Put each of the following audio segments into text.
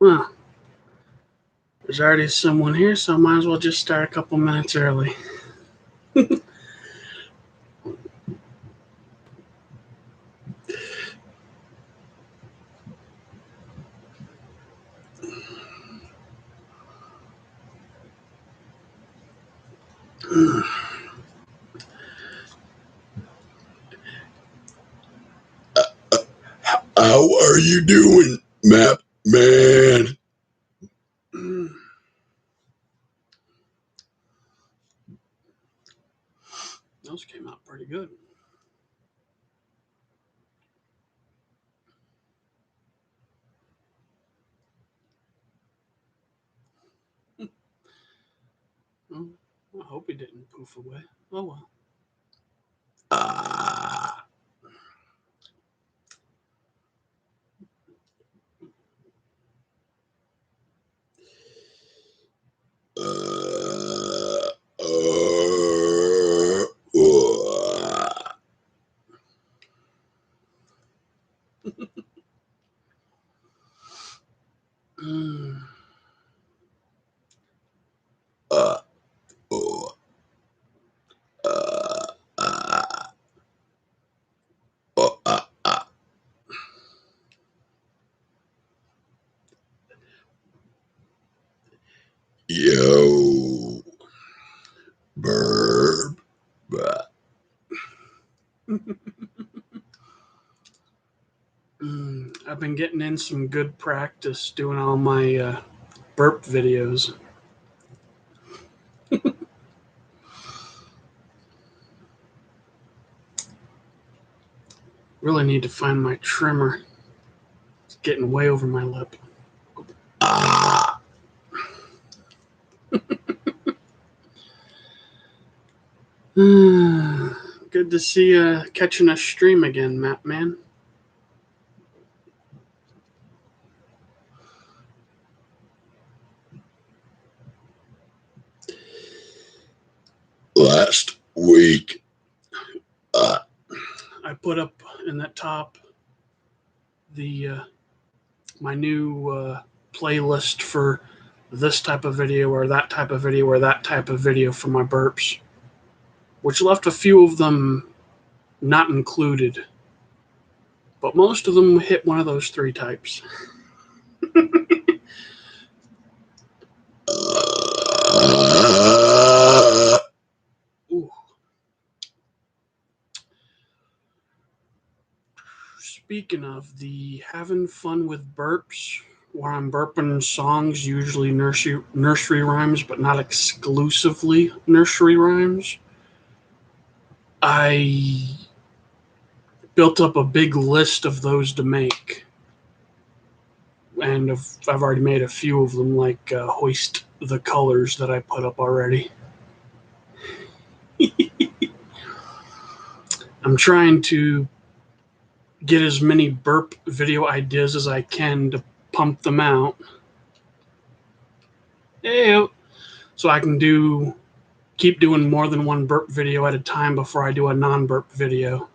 Well, there's already someone here, so I might as well just start a couple minutes early. How are you doing, Map Man? Those came out pretty good. Well, I hope he didn't poof away. Oh well. Yo, burp. I've been getting in some good practice doing all my burp videos. Really need to find my trimmer. It's getting way over my lip. Good to see you catching a stream again, Map Man. Last week, I put up in that top the my new playlist for this type of video or that type of video or that type of video for my burps, which left a few of them not included, but most of them hit one of those three types. Ooh. Speaking of the having fun with burps, where I'm burping songs, usually nursery rhymes, but not exclusively nursery rhymes, I built up a big list of those to make. And I've already made a few of them, like Hoist the Colors that I put up already. I'm trying to get as many burp video ideas as I can to pump them out. So I can keep doing more than one burp video at a time before I do a non-burp video.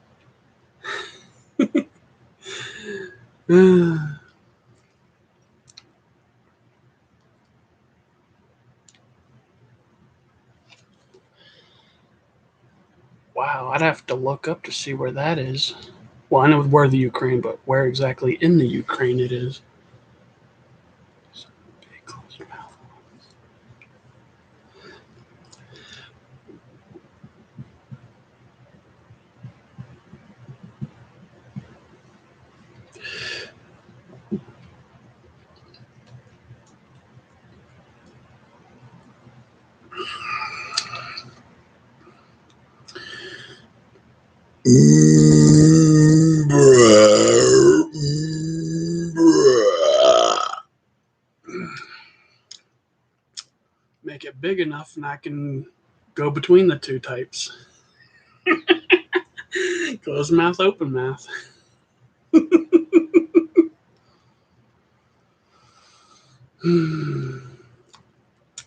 Wow, I'd have to look up to see where that is. Well, I know where the Ukraine, but where exactly in the Ukraine it is. Make it big enough and I can go between the two types. Closed mouth, open mouth.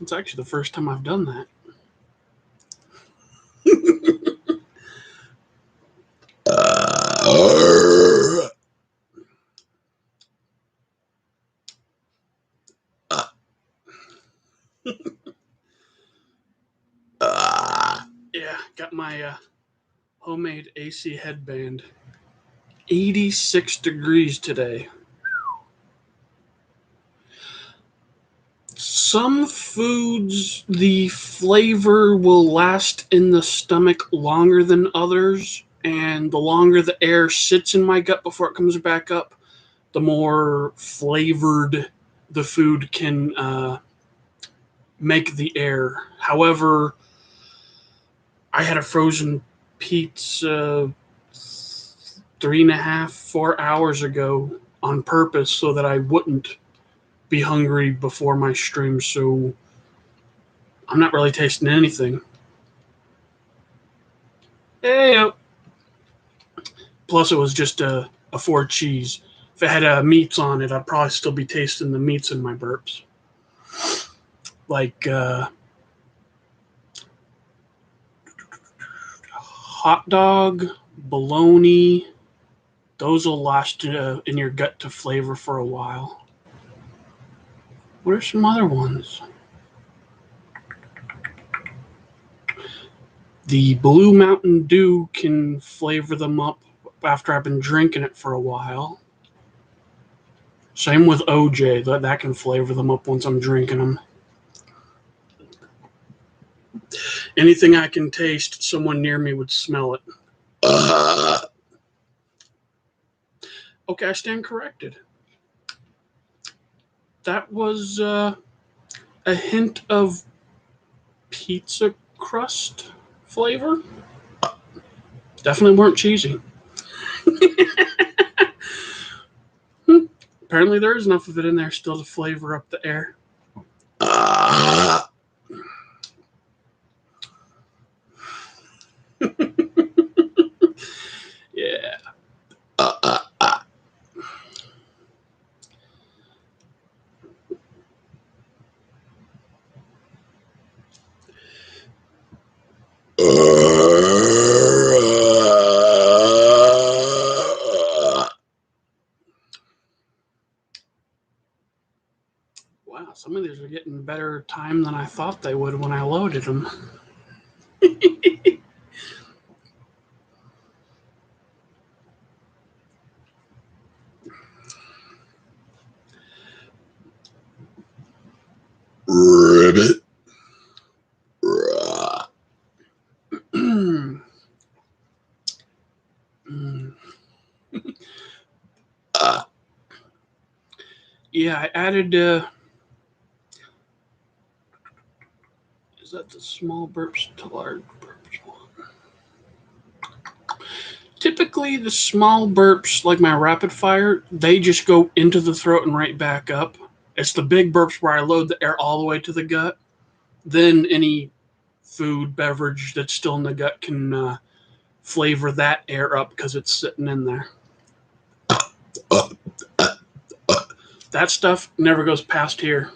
It's actually the first time I've done that. Yeah, got my homemade AC headband. 86 degrees today. Some foods, the flavor will last in the stomach longer than others, and the longer the air sits in my gut before it comes back up, the more flavored the food can make the air. However, I had a frozen pizza 3.5, 4 hours ago on purpose so that I wouldn't be hungry before my stream, so I'm not really tasting anything. Hey, plus it was just a 4 cheese. If it had meats on it, I'd probably still be tasting the meats in my burps. Like hot dog, bologna, those will last in your gut to flavor for a while. What are some other ones? The Blue Mountain Dew can flavor them up after I've been drinking it for a while. Same with OJ, that can flavor them up once I'm drinking them. Anything I can taste, someone near me would smell it. Okay, I stand corrected. That was a hint of pizza crust flavor. Definitely weren't cheesy. Apparently there is enough of it in there still to flavor up the air. Yeah. Wow, some of these are getting better time than I thought they would when I loaded them. Ribbit. Yeah, I added. Is that the small burps to large burps one? Typically, the small burps, like my rapid fire, they just go into the throat and right back up. It's the big burps where I load the air all the way to the gut. Then any food, beverage that's still in the gut can flavor that air up because it's sitting in there. That stuff never goes past here.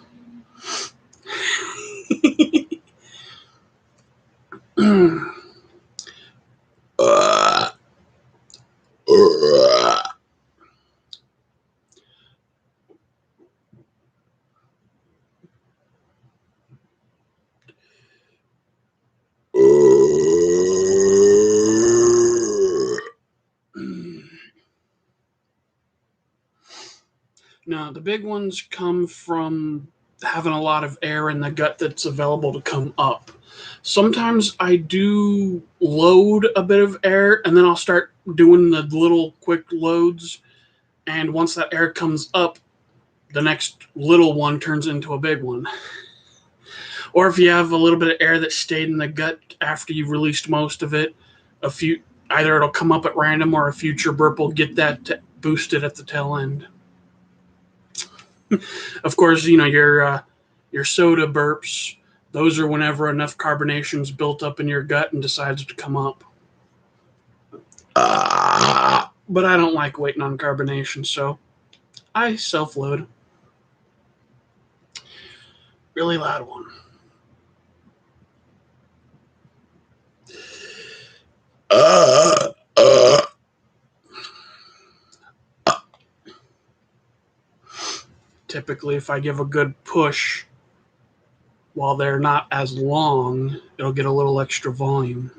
No, the big ones come from having a lot of air in the gut that's available to come up. Sometimes I do load a bit of air and then I'll start doing the little quick loads. And once that air comes up, the next little one turns into a big one. Or if you have a little bit of air that stayed in the gut after you've released most of it, either it'll come up at random or a future burp will get that boosted at the tail end. Of course, your soda burps. Those are whenever enough carbonation's built up in your gut and decides to come up. But I don't like waiting on carbonation, so I self-load. Really loud one. Typically, if I give a good push, while they're not as long, it'll get a little extra volume.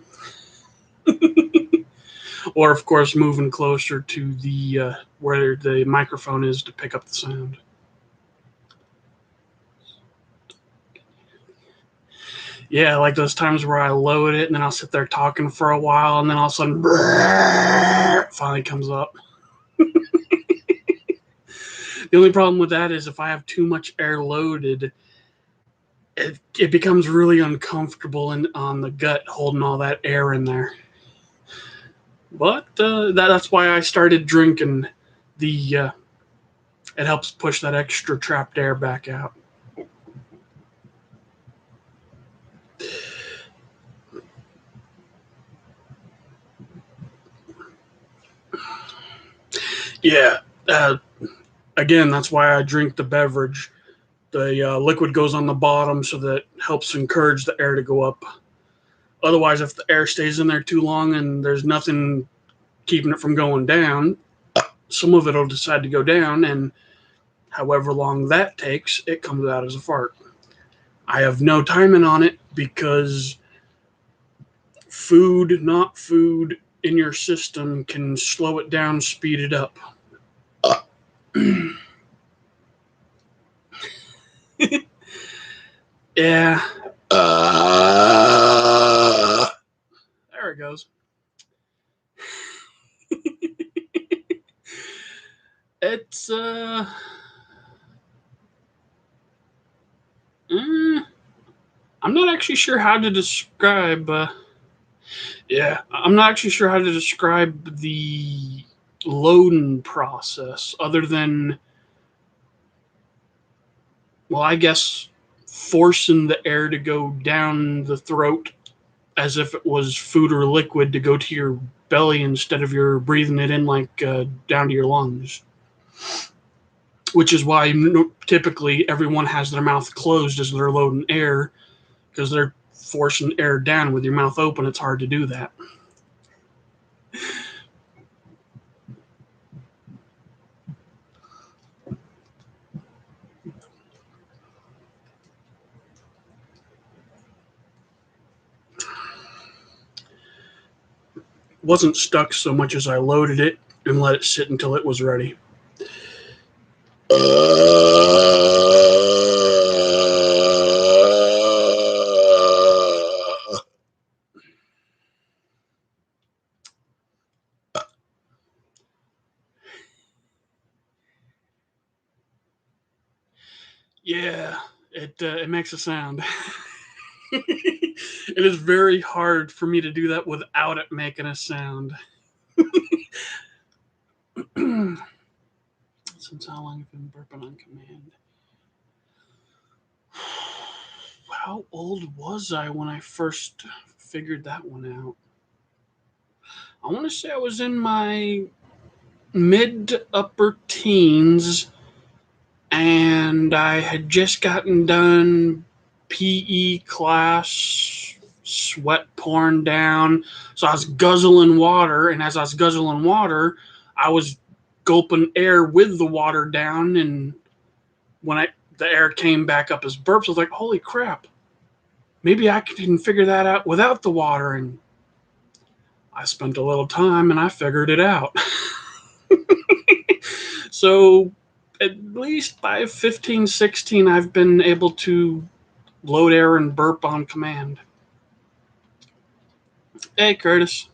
Or, of course, moving closer to the where the microphone is to pick up the sound. Yeah, like those times where I load it and then I'll sit there talking for a while and then all of a sudden it finally comes up. The only problem with that is if I have too much air loaded, it becomes really uncomfortable on the gut holding all that air in there. But that's why I started drinking. It helps push that extra trapped air back out. Yeah. Again, that's why I drink the beverage. The liquid goes on the bottom so that helps encourage the air to go up. Otherwise, if the air stays in there too long and there's nothing keeping it from going down, some of it will decide to go down, and however long that takes, it comes out as a fart. I have no timing on it because food, not food, in your system can slow it down, speed it up. Yeah. There it goes. It's I'm not actually sure how to describe. I'm not actually sure how to describe the loading process, other than, well, I guess forcing the air to go down the throat as if it was food or liquid to go to your belly instead of you're breathing it in like down to your lungs. Which is why typically everyone has their mouth closed as they're loading air, because they're forcing air down. With your mouth open, it's hard to do that. Wasn't stuck so much as I loaded it and let it sit until it was ready. Yeah, it makes a sound. It is very hard for me to do that without it making a sound. Since how long have you been burping on command? How old was I when I first figured that one out? I want to say I was in my mid to upper teens, and I had just gotten done PE class, sweat pouring down. So I was guzzling water, and as I was guzzling water, I was gulping air with the water down, and when the air came back up as burps, I was like, holy crap, maybe I can figure that out without the water. And I spent a little time and I figured it out. So at least by 15, 16, I've been able to load air and burp on command. Hey, Curtis.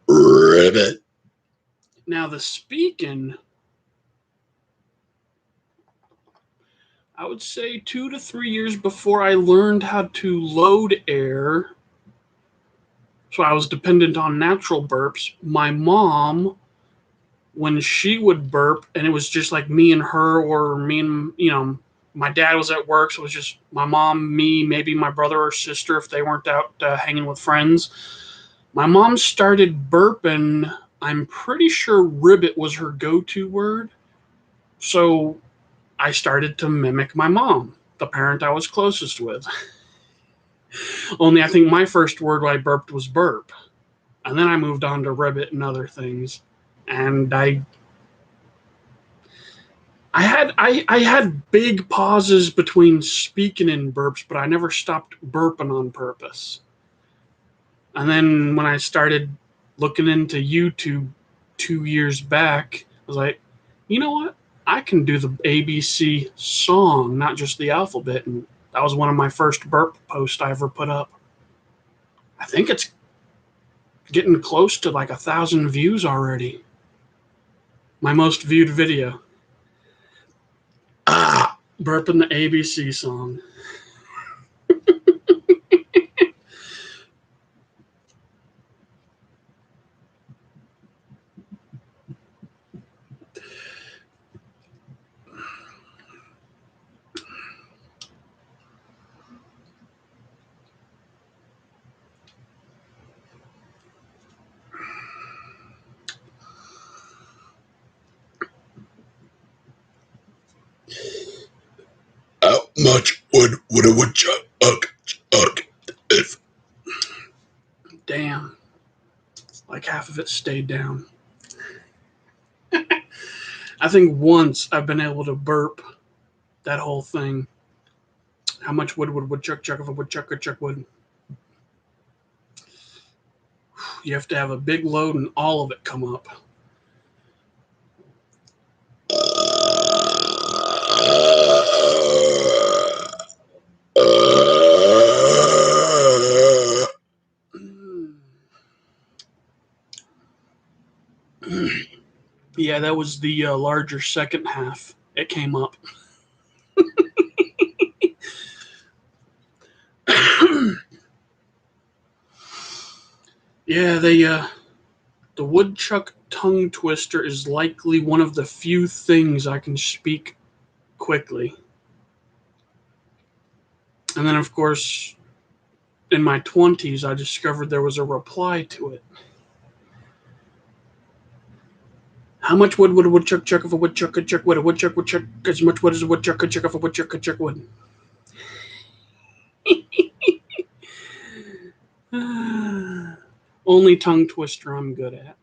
Ribbit. Now the speaking, I would say 2 to 3 years before I learned how to load air, so I was dependent on natural burps. My mom, when she would burp, and it was just like me and her, or me and, my dad was at work, so it was just my mom, me, maybe my brother or sister if they weren't out hanging with friends. My mom started burping. I'm pretty sure ribbit was her go-to word. So I started to mimic my mom, the parent I was closest with. Only I think my first word I burped was burp. And then I moved on to ribbit and other things. And I I had big pauses between speaking and burps, but I never stopped burping on purpose. And then when I started looking into YouTube 2 years back, I was like, you know what? I can do the ABC song, not just the alphabet. And that was one of my first burp posts I ever put up. I think it's getting close to like 1,000 views already. My most viewed video. Burping the ABC song. How much would a woodchuck if? Damn. Like half of it stayed down. I think once I've been able to burp that whole thing. How much wood would woodchuck chuck if a woodchuck chuck wood? You have to have a big load and all of it come up. Yeah, that was the larger second half. It came up. Yeah, the woodchuck tongue twister is likely one of the few things I can speak quickly. And then, of course, in my 20s, I discovered there was a reply to it. How much wood would a woodchuck chuck if a woodchuck could chuck wood? A woodchuck would chuck as much wood as a woodchuck could chuck if a woodchuck could chuck wood. Only tongue twister I'm good at.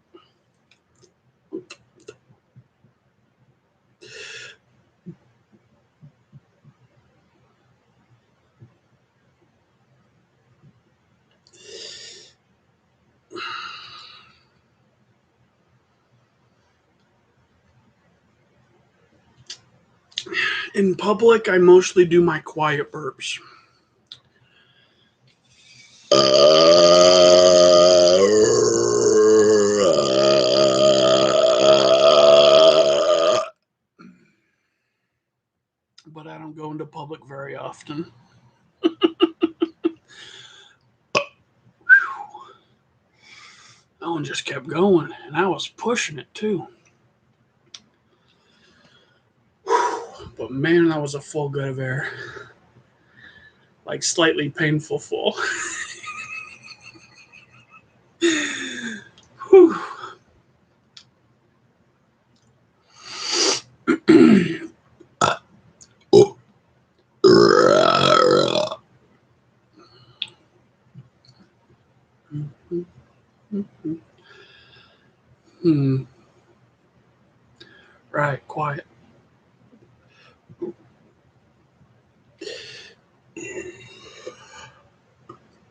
In public, I mostly do my quiet burps. But I don't go into public very often. That one just kept going, and I was pushing it too. But man, that was a full gut of air. Like slightly painful full. Whew. Right, quiet.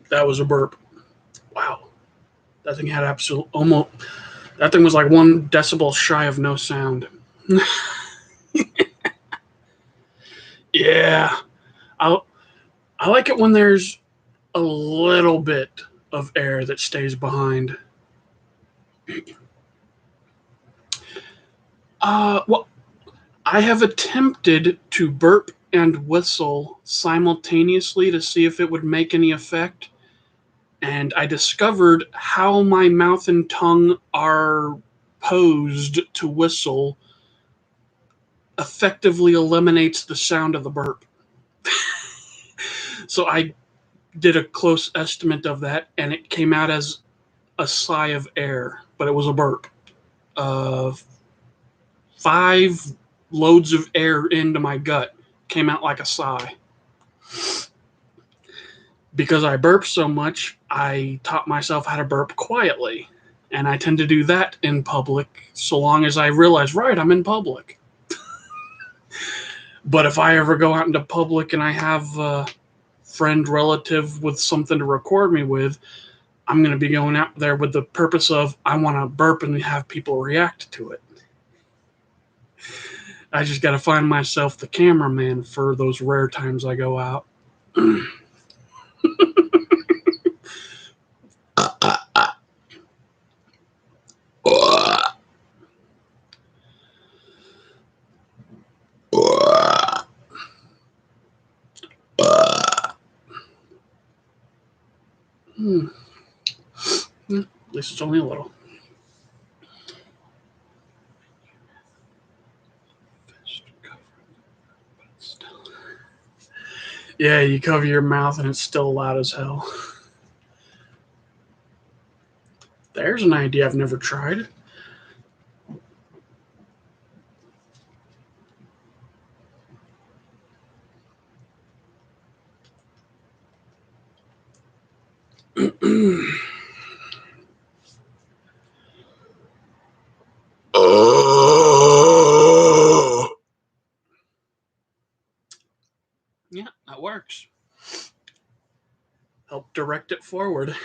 That was a burp. Wow. That thing had that thing was like 1 decibel shy of no sound. Yeah. I like it when there's a little bit of air that stays behind. Well, I have attempted to burp and whistle simultaneously to see if it would make any effect. And I discovered how my mouth and tongue are posed to whistle effectively eliminates the sound of the burp. So I did a close estimate of that, and it came out as a sigh of air, but it was a burp. 5 loads of air into my gut came out like a sigh. Because I burp so much, I taught myself how to burp quietly. And I tend to do that in public so long as I realize, right, I'm in public. But if I ever go out into public and I have a friend, relative with something to record me with, I'm going to be going out there with the purpose of I want to burp and have people react to it. I just got to find myself the cameraman for those rare times I go out. At least it's only a little. Yeah, you cover your mouth and it's still loud as hell. There's an idea I've never tried. Yeah, that works. Help direct it forward.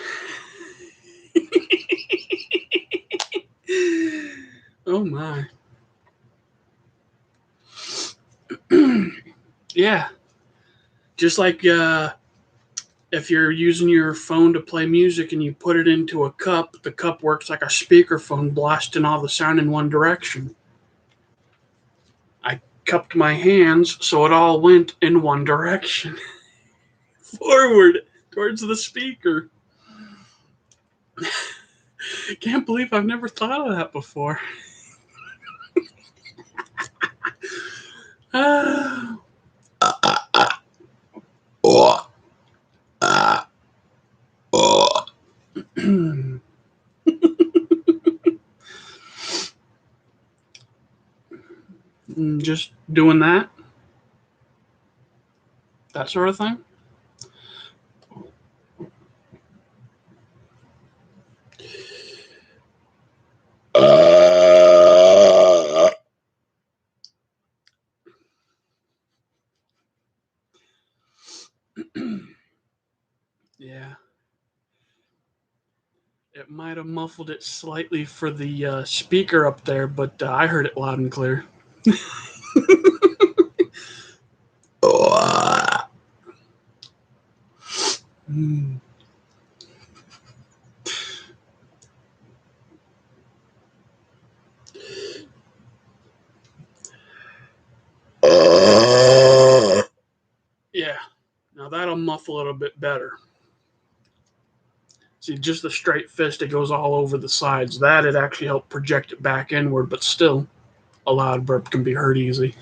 Oh my. Yeah. Just like if you're using your phone to play music and you put it into a cup, the cup works like a speakerphone, blasting all the sound in one direction. I cupped my hands so it all went in one direction. Forward towards the speaker. Can't believe I've never thought of that before. Just doing that sort of thing. Yeah. It might have muffled it slightly for the speaker up there, but I heard it loud and clear. Mm. Yeah. Now that'll muffle it a bit better. See, just the straight fist, it goes all over the sides. That it actually helped project it back inward, but still, a loud burp can be heard easy.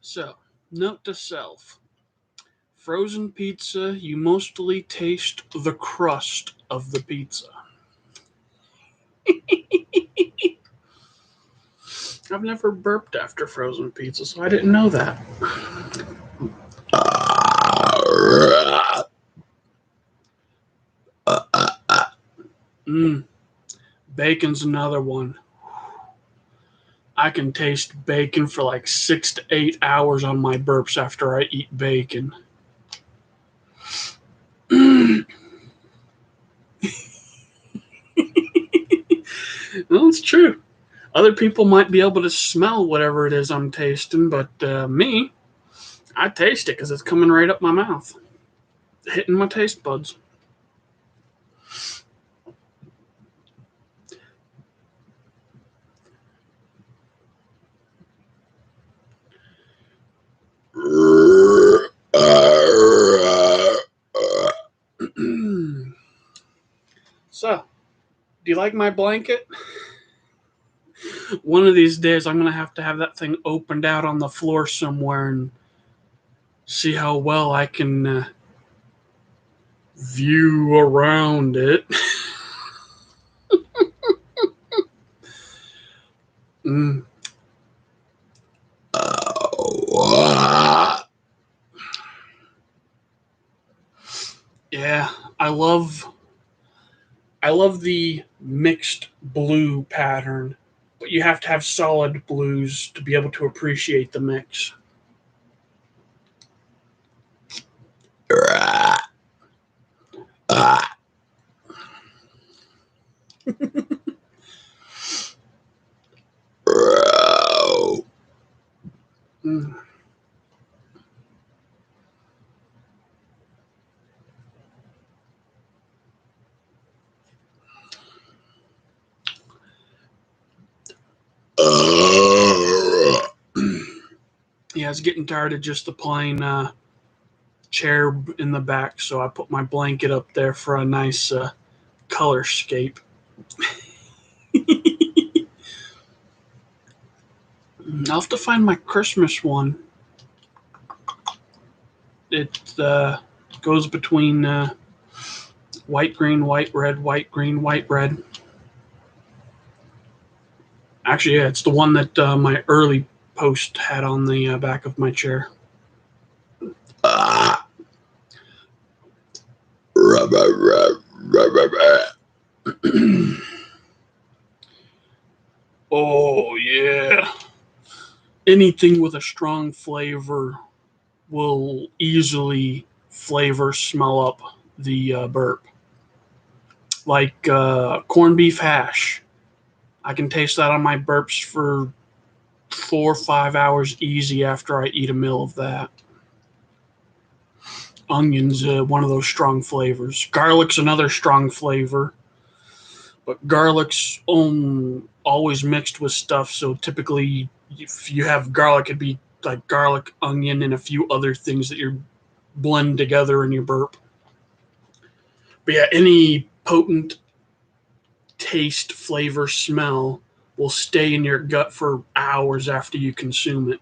So, note to self. Frozen pizza, you mostly taste the crust of the pizza. I've never burped after frozen pizza, so I didn't know that. Bacon's another one. I can taste bacon for like 6 to 8 hours on my burps after I eat bacon. Well, it's true. Other people might be able to smell whatever it is I'm tasting, but me, I taste it because it's coming right up my mouth, hitting my taste buds. So, Do you like my blanket? One of these days, I'm going to have that thing opened out on the floor somewhere and see how well I can view around it. Mm. Yeah, I love the mixed blue pattern, but you have to have solid blues to be able to appreciate the mix. Mm. Yeah, I was getting tired of just the plain chair in the back, so I put my blanket up there for a nice colorscape. I'll have to find my Christmas one. It goes between white, green, white, red, white, green, white, red. Actually, yeah, it's the one that my early post had on the back of my chair. Oh, yeah. Anything with a strong flavor will easily flavor smell up the burp. Like corned beef hash. I can taste that on my burps for 4 or 5 hours easy after I eat a meal of that. Onion's one of those strong flavors. Garlic's another strong flavor, but garlic's always mixed with stuff. So typically, if you have garlic, it'd be like garlic, onion, and a few other things that you blend together in your burp. But yeah, any potent taste, flavor, smell will stay in your gut for hours after you consume it.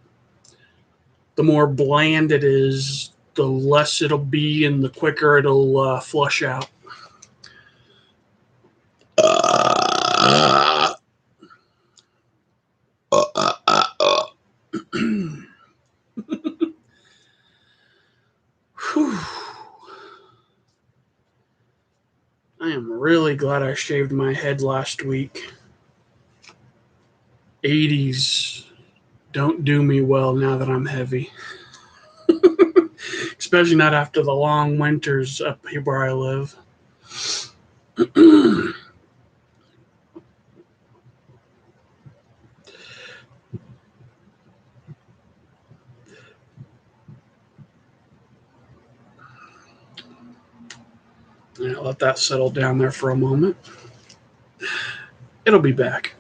The more bland it is, the less it'll be and the quicker it'll flush out. I am really glad I shaved my head last week. 80s don't do me well now that I'm heavy. Especially not after the long winters up here where I live. Yeah, let that settle down there for a moment. It'll be back.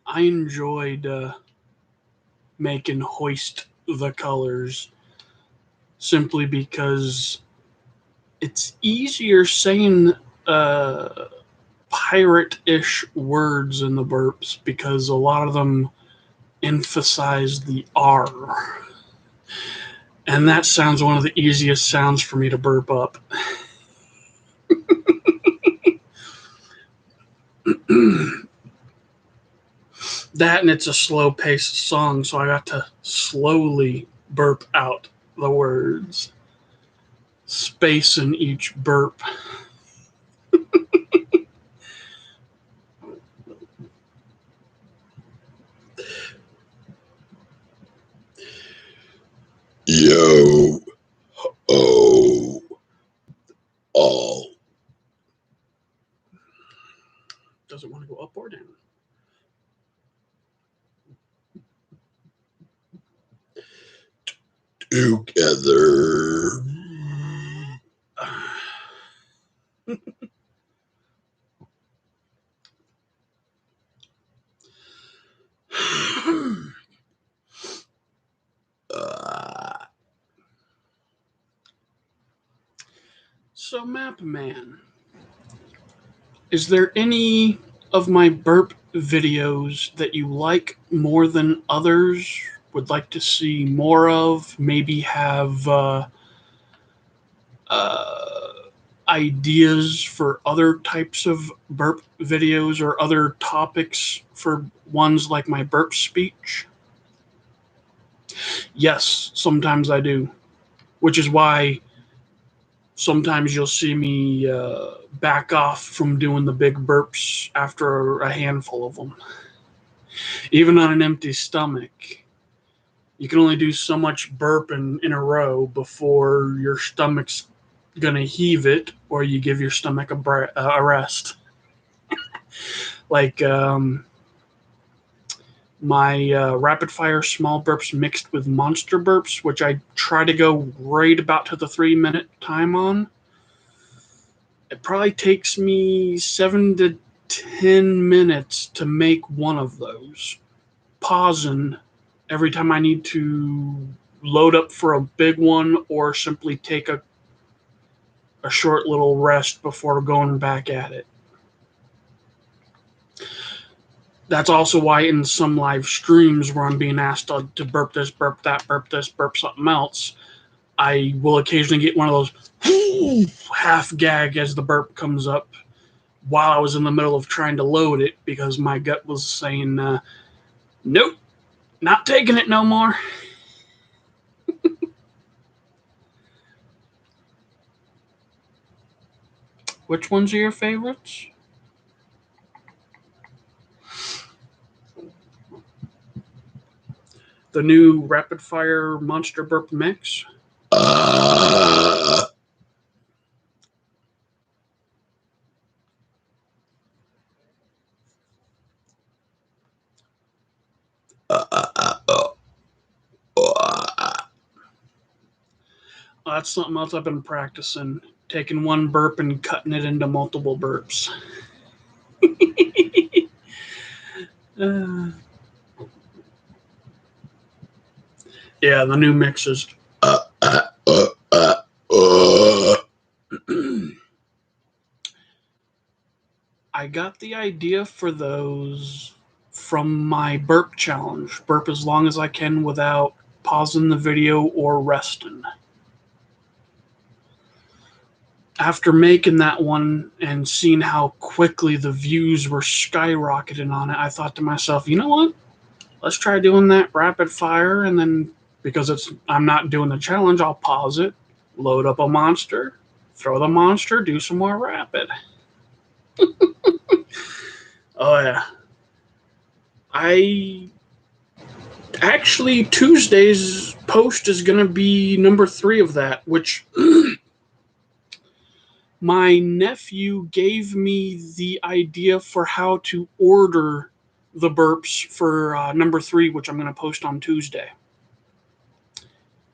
I enjoyed making Hoist the Colors simply because it's easier saying pirate-ish words in the burps because a lot of them emphasize the R. And that sounds one of the easiest sounds for me to burp up. That, and it's a slow-paced song, so I got to slowly burp out the words. Space in each burp. Yo, oh, all. Does it want to go up or down? Together. So, Map Man, is there any of my burp videos that you like more than others? Would like to see more of? Maybe have ideas for other types of burp videos or other topics for ones like my burp speech? Yes, sometimes I do, which is why sometimes you'll see me back off from doing the big burps after a handful of them. Even on an empty stomach, you can only do so much burping in a row before your stomach's gonna heave it, or you give your stomach a rest. Like my rapid fire small burps mixed with monster burps, which I try to go right about to the 3-minute time on. It probably takes me 7 to 10 minutes to make one of those, pausing every time I need to load up for a big one or simply take a short little rest before going back at it. That's also why in some live streams where I'm being asked to burp this, burp that, burp this, burp something else, I will occasionally get one of those half gag as the burp comes up while I was in the middle of trying to load it because my gut was saying, nope, not taking it no more. Which ones are your favorites? The new rapid fire monster burp mix? That's something else I've been practicing. Taking one burp and cutting it into multiple burps. Yeah, the new mixes. I got the idea for those from my burp challenge. Burp as long as I can without pausing the video or resting. After making that one and seeing how quickly the views were skyrocketing on it, I thought to myself, you know what? Let's try doing that rapid fire, and then because I'm not doing the challenge, I'll pause it, load up a monster, throw the monster, do some more rapid. Oh yeah. Tuesday's post is going to be number 3 of that, which my nephew gave me the idea for how to order the burps for number 3, which I'm going to post on Tuesday.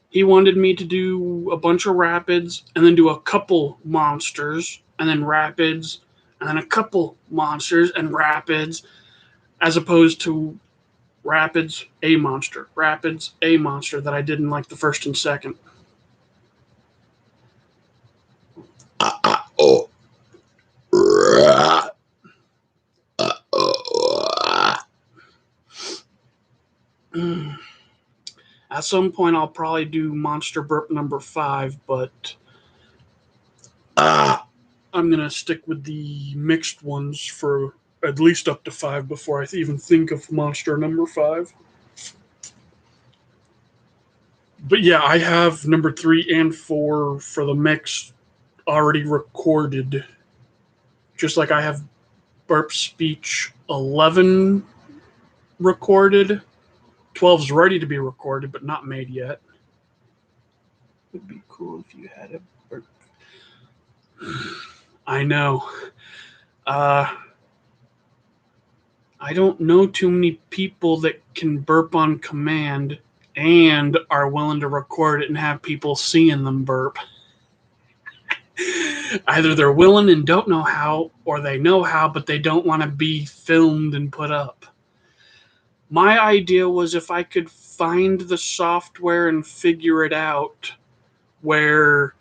He wanted me to do a bunch of rapids and then do a couple monsters and then rapids and then a couple monsters and rapids, as opposed to rapids, a monster, rapids, a monster that I did in like the first and second. At some point, I'll probably do monster burp number 5, but I'm going to stick with the mixed ones for at least up to 5 before I even think of monster number 5. But yeah, I have number 3 and 4 for the mix already recorded. Just like I have Burp Speech 11 recorded. 12's ready to be recorded, but not made yet. Would be cool if you had a burp. I know. I don't know too many people that can burp on command and are willing to record it and have people seeing them burp. Either they're willing and don't know how, or they know how, but they don't want to be filmed and put up. My idea was if I could find the software and figure it out where,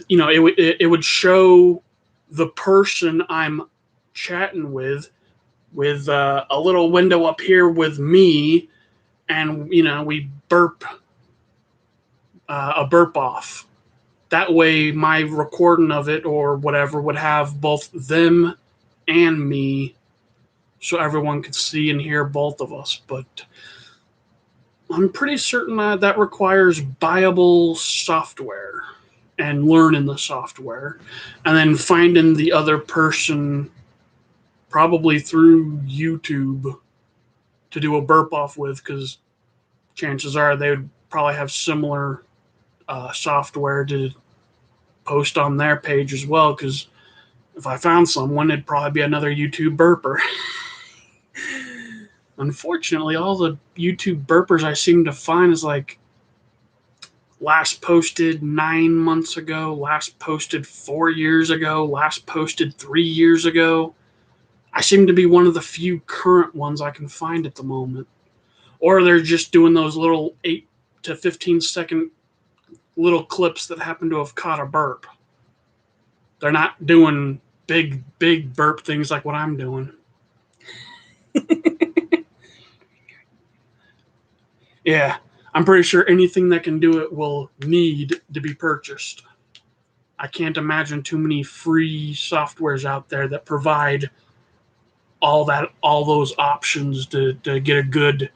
it would show the person I'm chatting with a little window up here with me, and, we burp a burp off. That way my recording of it or whatever would have both them and me, so everyone could see and hear both of us. But I'm pretty certain that requires buyable software and learning the software, and then finding the other person probably through YouTube to do a burp off with, because chances are they would probably have similar software to post on their page as well, because if I found someone, it'd probably be another YouTube burper. Unfortunately, all the YouTube burpers I seem to find is like last posted 9 months ago, last posted 4 years ago, last posted 3 years ago. I seem to be one of the few current ones I can find at the moment. Or they're just doing those little 8 to 15 second little clips that happen to have caught a burp. They're not doing big burp things like what I'm doing. Yeah, I'm pretty sure anything that can do it will need to be purchased. I can't imagine too many free softwares out there that provide all those options to get a good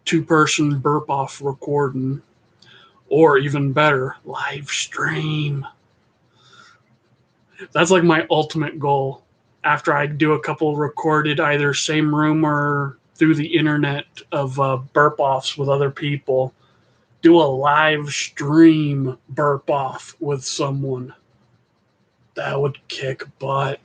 2-person burp off recording, or even better, live stream. That's like my ultimate goal. After I do a couple recorded, either same room or through the internet, of burp offs with other people, do a live stream burp off with someone. That would kick butt.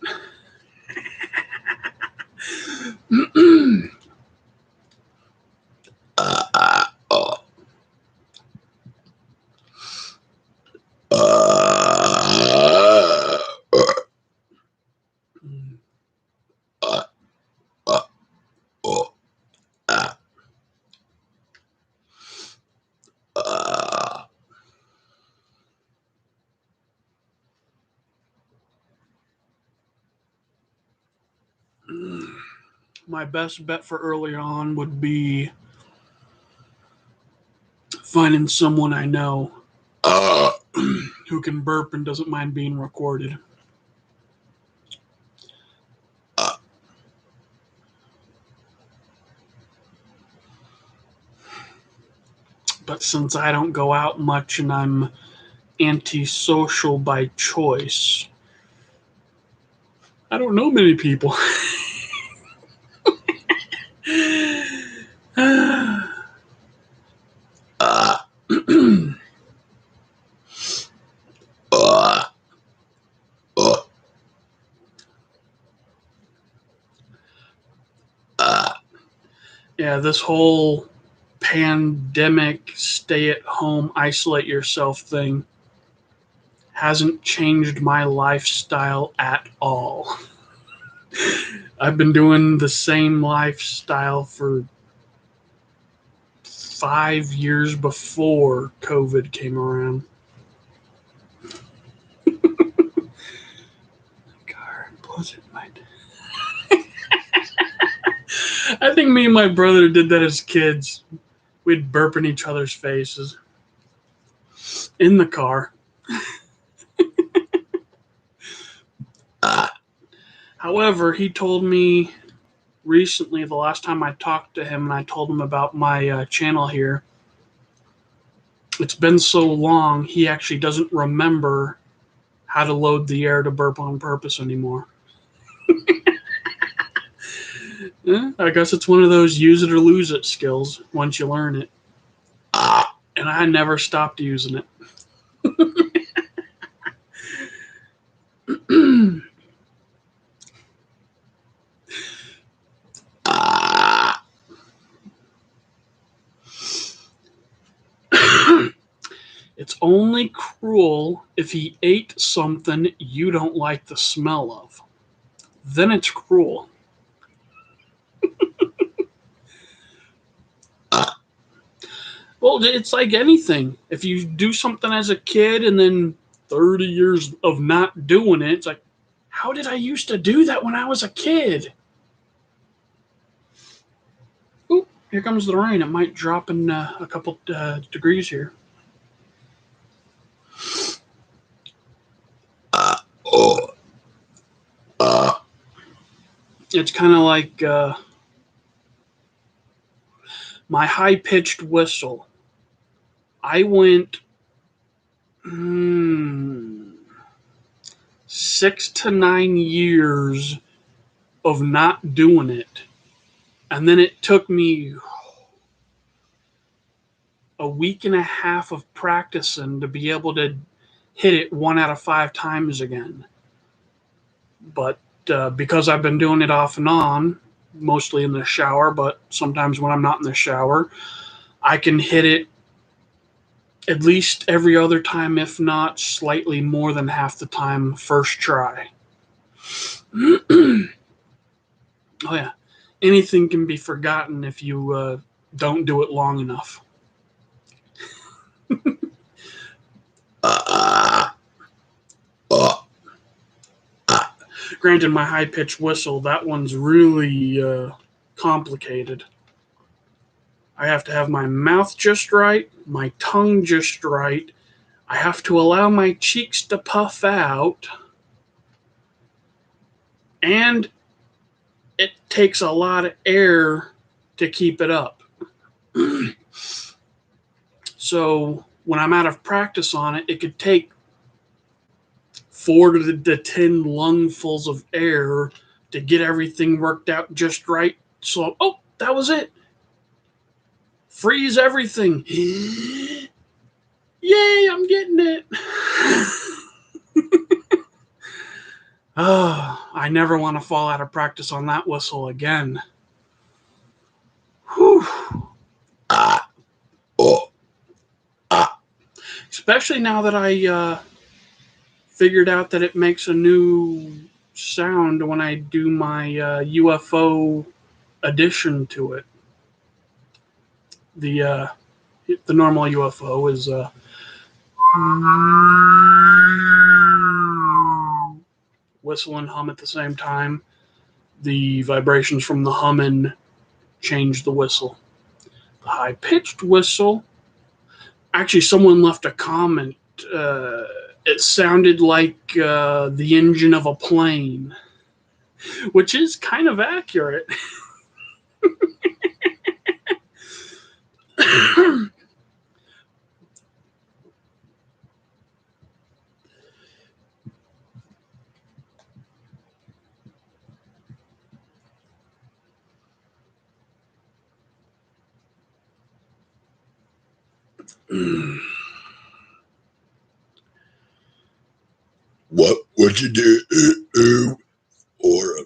My best bet for early on would be finding someone I know who can burp and doesn't mind being recorded. But since I don't go out much and I'm antisocial by choice, I don't know many people. Yeah, this whole pandemic, stay at home, isolate yourself thing hasn't changed my lifestyle at all. I've been doing the same lifestyle for 5 years before COVID came around. Car, plus it might. I think me and my brother did that as kids. We'd burp in each other's faces in the car. However, he told me recently, the last time I talked to him and I told him about my channel here, it's been so long, he actually doesn't remember how to load the air to burp on purpose anymore. I guess it's one of those use it or lose it skills once you learn it. And I never stopped using it. It's only cruel if he ate something you don't like the smell of. Then it's cruel. Well, it's like anything. If you do something as a kid and then 30 years of not doing it, it's like, how did I used to do that when I was a kid? Ooh, here comes the rain. It might drop in a couple degrees here. It's kind of like my high-pitched whistle. I went 6 to 9 years of not doing it. And then it took me a week and a half of practicing to be able to hit it 1 out of 5 times again. But because I've been doing it off and on, mostly in the shower, but sometimes when I'm not in the shower, I can hit it at least every other time, if not slightly more than half the time, first try. Oh, yeah. Anything can be forgotten if you don't do it long enough. Granted, my high-pitched whistle, that one's really complicated. I have to have my mouth just right, my tongue just right. I have to allow my cheeks to puff out. And it takes a lot of air to keep it up. So when I'm out of practice on it, it could take 4 to 10 lungfuls of air to get everything worked out just right. So, oh, that was it. Freeze everything. Yay, I'm getting it. Oh, I never want to fall out of practice on that whistle again. Whew. Especially now that I figured out that it makes a new sound when I do my UFO addition to it. The normal UFO is whistle and hum at the same time. The vibrations from the humming change the whistle. The high-pitched whistle, actually someone left a comment. It sounded like the engine of a plane, which is kind of accurate. What would you do for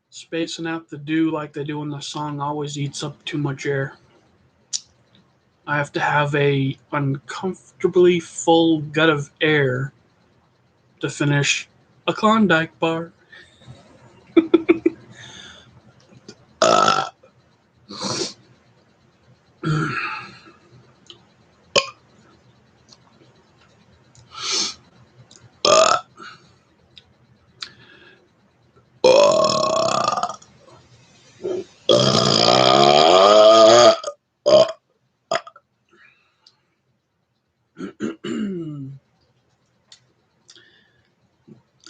Spacing out the dew like they do in the song always eats up too much air. I have to have a uncomfortably full gut of air to finish a Klondike bar.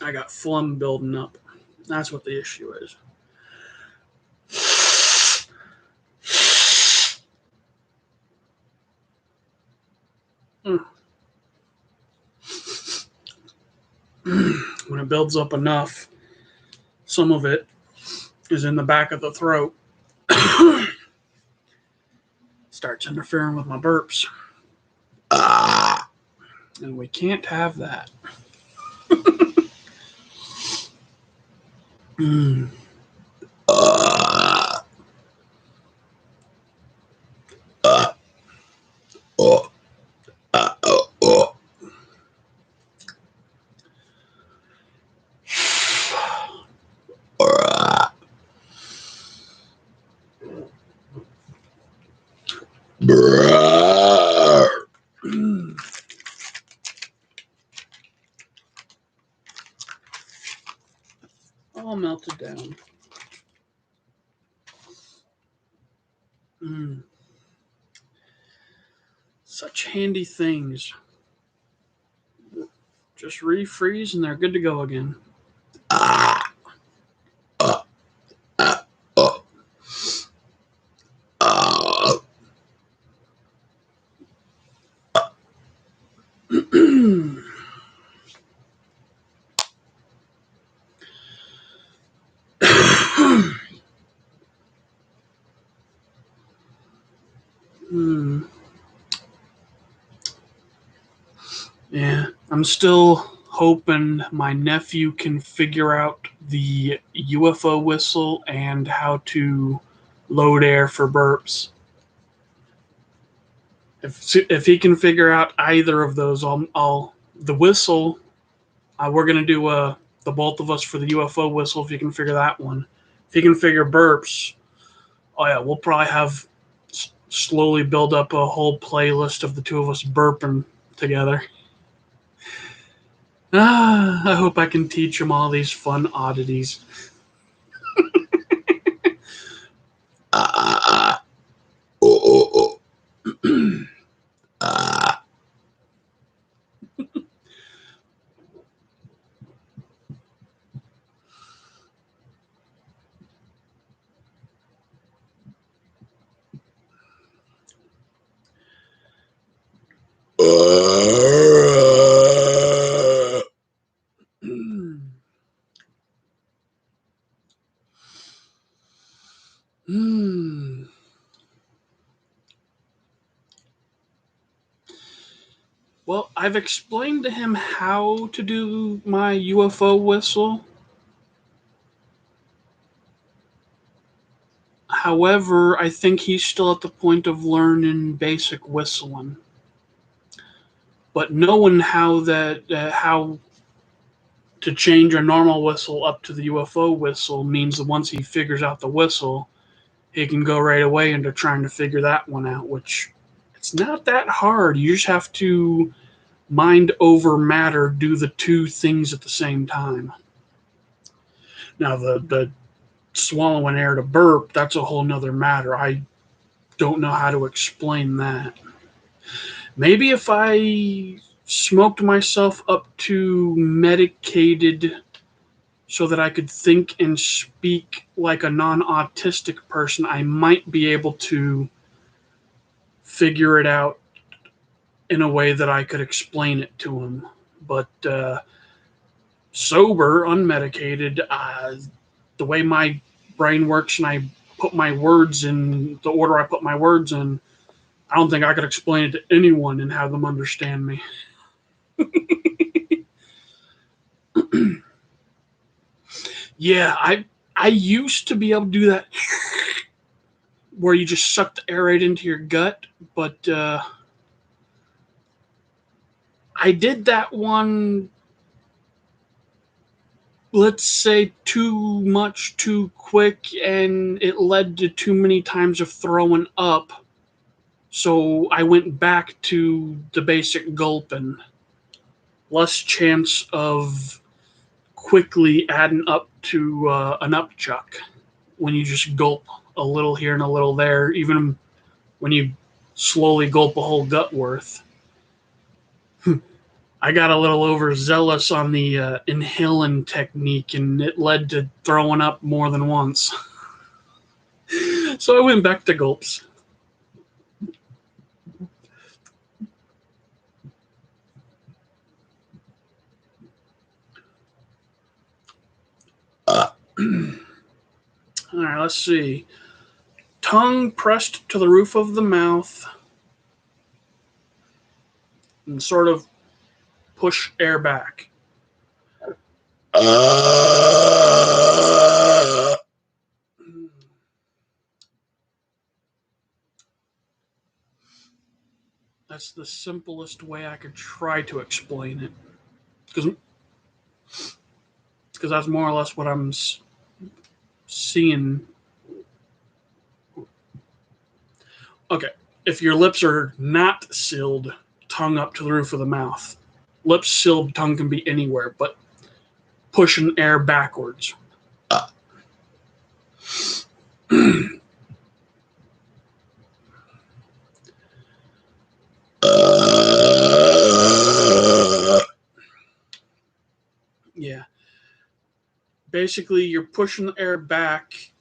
I got phlegm building up. That's what the issue is. When it builds up enough, some of it is in the back of the throat. Starts interfering with my burps. And we can't have that. All melted down. Such handy things. Just refreeze and they're good to go again. Yeah, I'm still hoping my nephew can figure out the UFO whistle and how to load air for burps. If he can figure out either of those, I'll the whistle. We're gonna do the both of us for the UFO whistle. If you can figure that one, if you can figure burps, oh yeah, we'll probably have slowly build up a whole playlist of the two of us burping together. I hope I can teach him all these fun oddities. Well, I've explained to him how to do my UFO whistle. However, I think he's still at the point of learning basic whistling. But knowing how to change a normal whistle up to the UFO whistle means that once he figures out the whistle, he can go right away into trying to figure that one out, which it's not that hard. You just have to mind over matter, do the two things at the same time. Now, the swallowing air to burp, that's a whole nother matter. I don't know how to explain that. Maybe if I smoked myself up to medicated so that I could think and speak like a non-autistic person, I might be able to figure it out in a way that I could explain it to him. But sober, unmedicated, the way my brain works and I put my words in the order I put my words in, I don't think I could explain it to anyone and have them understand me. Yeah, I used to be able to do that where you just suck the air right into your gut, but I did that one, let's say, too much, too quick, and it led to too many times of throwing up. So I went back to the basic gulping. Less chance of quickly adding up to an upchuck when you just gulp a little here and a little there, even when you slowly gulp a whole gut worth. I got a little overzealous on the inhaling technique, and it led to throwing up more than once. So I went back to gulps. All right, let's see. Tongue pressed to the roof of the mouth and sort of push air back. That's the simplest way I could try to explain it. Because that's more or less what I'm seeing. Okay, if your lips are not sealed, tongue up to the roof of the mouth. Lips sealed, tongue can be anywhere, but pushing air backwards. Yeah. Basically, you're pushing the air back,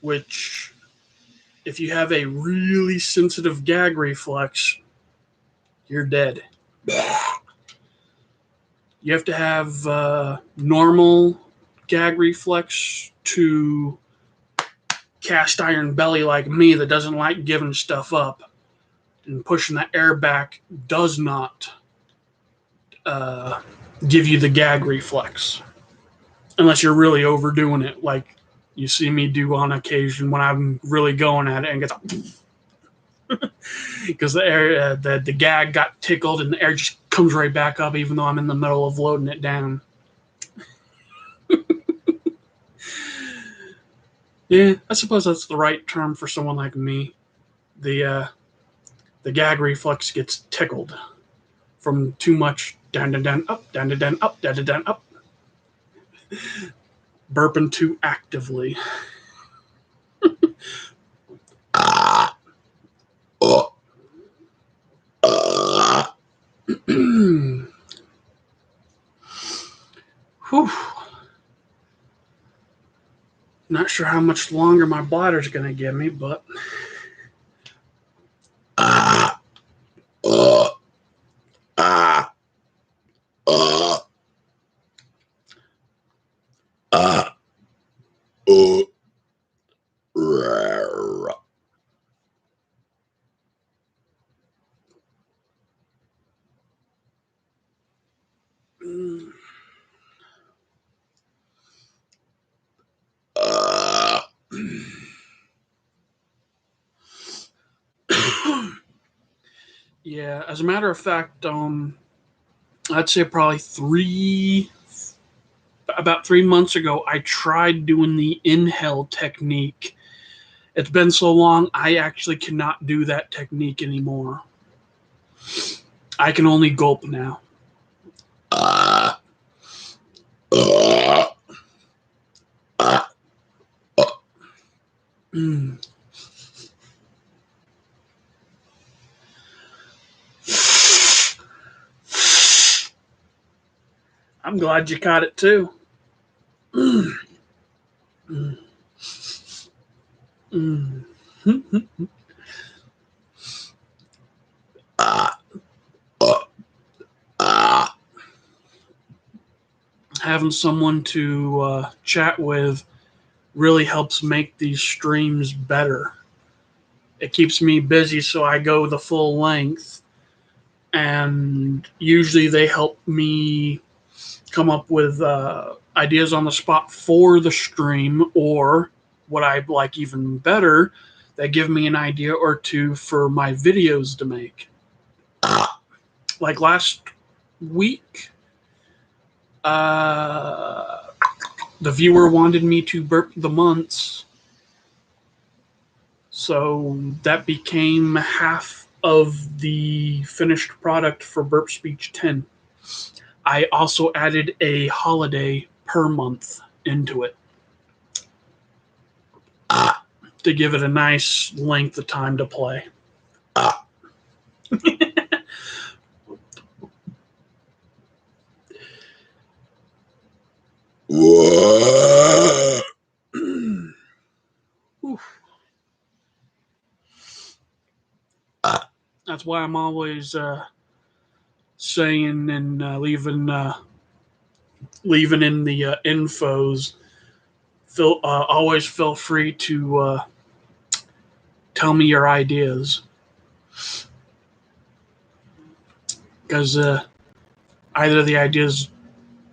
which, if you have a really sensitive gag reflex, you're dead. You have to have normal gag reflex to cast iron belly like me that doesn't like giving stuff up. And pushing the air back does not give you the gag reflex. Unless you're really overdoing it, like you see me do on occasion when I'm really going at it and gets because the air, the gag got tickled and the air just comes right back up, even though I'm in the middle of loading it down. Yeah, I suppose that's the right term for someone like me. The gag reflex gets tickled from too much down, down, down, up, down, down, down, up, down, down, down, up. Burping too actively. Whew. Not sure how much longer my bladder's going to give me, but yeah, as a matter of fact, I'd say probably about 3 months ago, I tried doing the inhale technique. It's been so long, I actually cannot do that technique anymore. I can only gulp now. Mm. I'm glad you caught it too. Mm. Mm. Mm. Having someone to chat with really helps make these streams better. It keeps me busy, so I go the full length. And usually they help me come up with ideas on the spot for the stream, or what I like even better, they give me an idea or two for my videos to make. Like last week, the viewer wanted me to burp the months, so that became half of the finished product for Burp Speech 10. I also added a holiday per month into it to give it a nice length of time to play. That's why I'm always saying and leaving in the infos. Always feel free to tell me your ideas, because either the idea is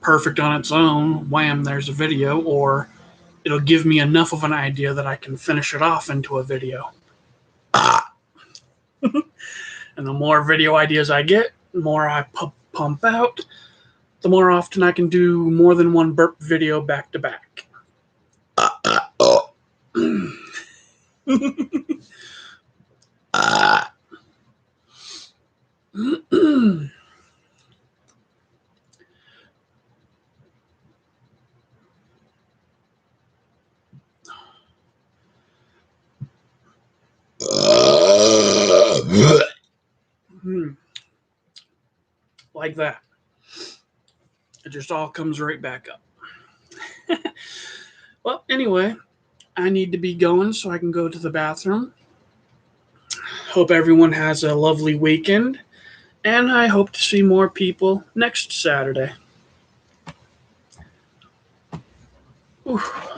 perfect on its own, wham, there's a video, or it'll give me enough of an idea that I can finish it off into a video. And the more video ideas I get, the more I pump out, the more often I can do more than one burp video back to back. Like that. It just all comes right back up. Well, anyway, I need to be going so I can go to the bathroom. Hope everyone has a lovely weekend, and I hope to see more people next Saturday. Oof.